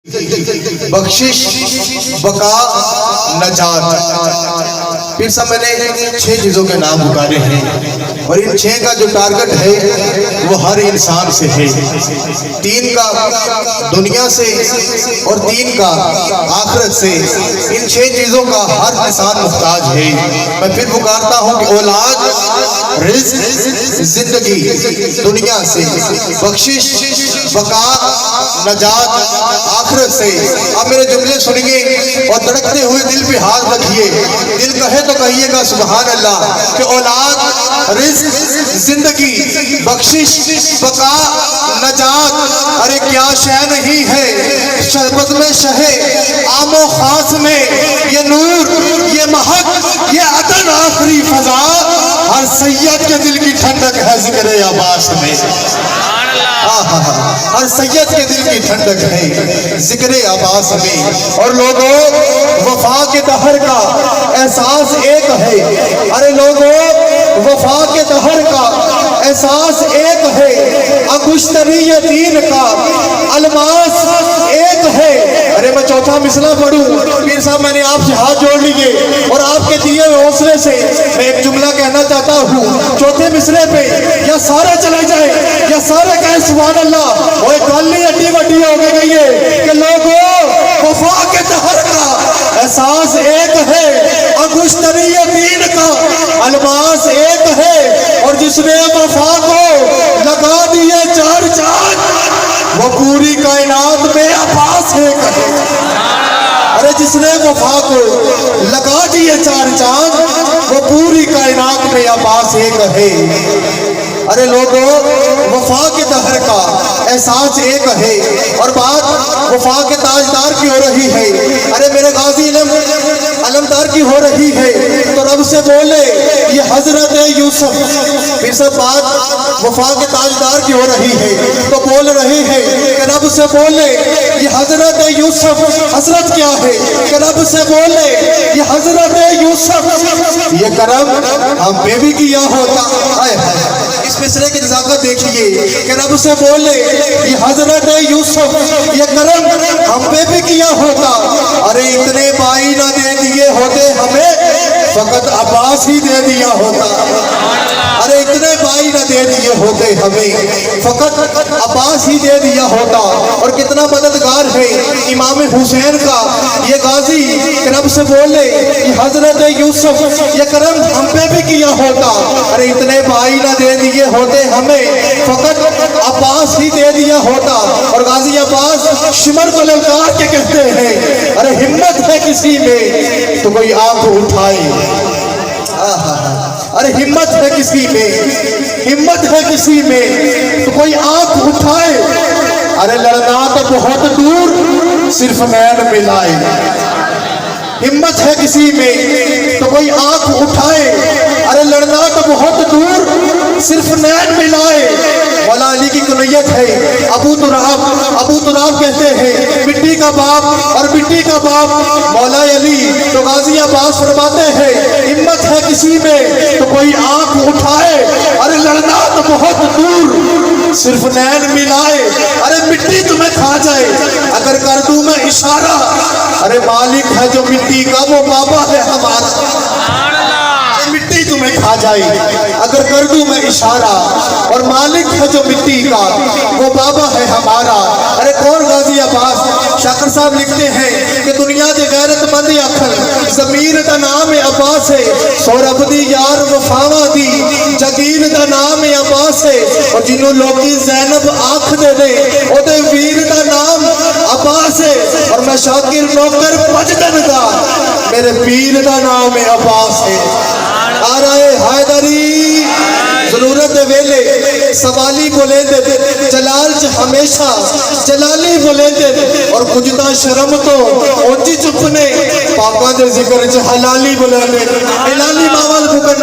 بخشش، بقا، نجات۔ پھر سب میں نے 6 چیزوں کے نام پکارے ہیں اور ان 6 کا جو ٹارگٹ ہے وہ ہر انسان سے ہے۔ 3 کا دنیا سے اور 3 کا آخرت سے۔ ان 6 چیزوں کا ہر انسان محتاج ہے۔ میں پھر پکارتا ہوں کہ اولاد، رزق، زندگی دنیا سے، بخشش، بقا، نجات آخرت سے۔ اب میرے جملے سنیے اور دھڑکتے ہوئے دل پہ ہاتھ رکھیے۔ دل کہے تو کہیے گا سبحان اللہ کہ اولاد، رزق، زندگی، بخشش، بقا، نجات۔ ارے کیا شے نہیں ہے شربت میں شہے عام و خاص میں، یہ نور، یہ مہک، یہ عدن آخری فضا، ہر سید کے دل کی ٹھنڈک ہے ذکر عباس میں۔ ہر سید کے دل کی ٹھنڈک ہے ذکر عباس میں۔ اور لوگوں، وفا کے دہر کا احساس ایک ہے۔ ارے لوگوں، وفا کے دہر کا احساس ایک ہے، انگشتری دین کا الماس ایک ہے۔ ارے میں چوتھا مصرع پڑھوں؟ پیر صاحب میں نے آپ سے ہاتھ جوڑ لیے اور آپ کے دیے ہوئے حوصلے سے میں ایک جملہ کہنا چاہتا ہوں چوتھے مصرع پہ، یا سارے چلے جائیں یا سارے کہیں سبحان اللہ۔ وہ ایک گالی اڈی وڈی ہو گئی ہے کہ لوگوں، وفا کے دہر کا احساس ایک ہے، انگشتری دین کا الماس ایک ہے، اور جس نے وفا کو لگا دیے 4 چاند وہ پوری کائنات میں عباس ہے کہے۔ ارے جس نے وفا کو لگا دیے 4 چاند وہ پوری کائنات میں عباس ہے کہے۔ ارے لوگوں، وفا کے دہر کا احساس ایک ہے اور بات وفا کے تاجدار کی ہو رہی ہے۔ ارے میرے غازی علمدار کی ہو رہی ہے تو رب سے بولے یہ حضرت یوسف۔ پھر سب بات وفا کے تاجدار کی ہو رہی ہے تو بول رہے ہیں کہ رب سے بولے یہ حضرت یوسف۔ حضرت کیا ہے کہ رب سے بولے یہ حضرت یوسف، یہ کرم ہم پہ بھی کیا ہوتا۔ اس مصرعے کی نزاکت دیکھیے کہ رب سے بولے یہ حضرت یوسف، یہ کرم ہم پہ بھی کیا ہوتا۔ ارے اتنے بھائی نہ دے دیے ہوتے ہمیں، فقط عباس ہی دے دیا ہوتا۔ ارے اتنے بھائی نہ دے دیے ہوتے ہمیں، فقط عباس ہی دے دیا ہوتا۔ اور کتنا مددگار ہے امام حسین کا یہ غازی کہ رب سے بولے یہ حضرت یوسف، یہ کرم ہم پہ بھی کیا ہوتا۔ ارے اتنے بھائی نہ دے دیے ہوتے ہمیں، فقط عباس ہی دے دیا ہوتا۔ اور غازی عباس شمر کو للکار کے کہتے ہیں ارے ہمت ہے کسی میں تو کوئی آنکھ اٹھائے۔ ارے ہمت ہے کسی میں، ہمت ہے کسی میں تو کوئی آنکھ اٹھائے۔ ارے لڑنا تو بہت دور صرف نین ملائے۔ ہمت ہے کسی میں تو کوئی آنکھ اٹھائے۔ ارے لڑنا تو بہت دور صرف نین ملائے۔ مولا علی کی کنیت ہے ابو تراب۔ ابو تراب کہتے ہیں مٹی کا باپ اور مٹی کا باپ مولا علی۔ تو غازی عباس فرماتے ہیں ہمت ہے کسی میں تو کوئی آنکھ اٹھائے۔ ارے لڑنا تو بہت دور صرف نین ملائے۔ ارے مٹی تمہیں کھا جائے اگر کر دوں میں اشارہ، ارے مالک ہے جو مٹی کا وہ بابا ہے ہمارا۔ مٹی تمہیں کھا جائے اگر کر دوں میں اشارہ، اور مالک ہے جو مٹی کا وہ بابا ہے ہمارا۔ ارے کون غازی عباس؟ شاکر صاحب لکھتے ہیں کہ دنیا دے غیرت مند اکھل ضمیر دا نام عباس ہے، سورب دی یار وفاواں دی جگیر دا نام عباس ہے، اور جنوں لوکی زینب آنکھ دے دے او دے ویر دا نام عباس ہے، اور میں شاکر نوکر پجدن دا میرے پیر دا نام عباس ہے۔ آرائے حیدری ضرورت ویلے سوالی بولے دے، جلال چ ہمیشہ جلالی بولے دے، اور کجتا شرم تو اونچی چپنے پاپا دے ذکر چ حلالی بولے دے۔ حلالی ماوال بکر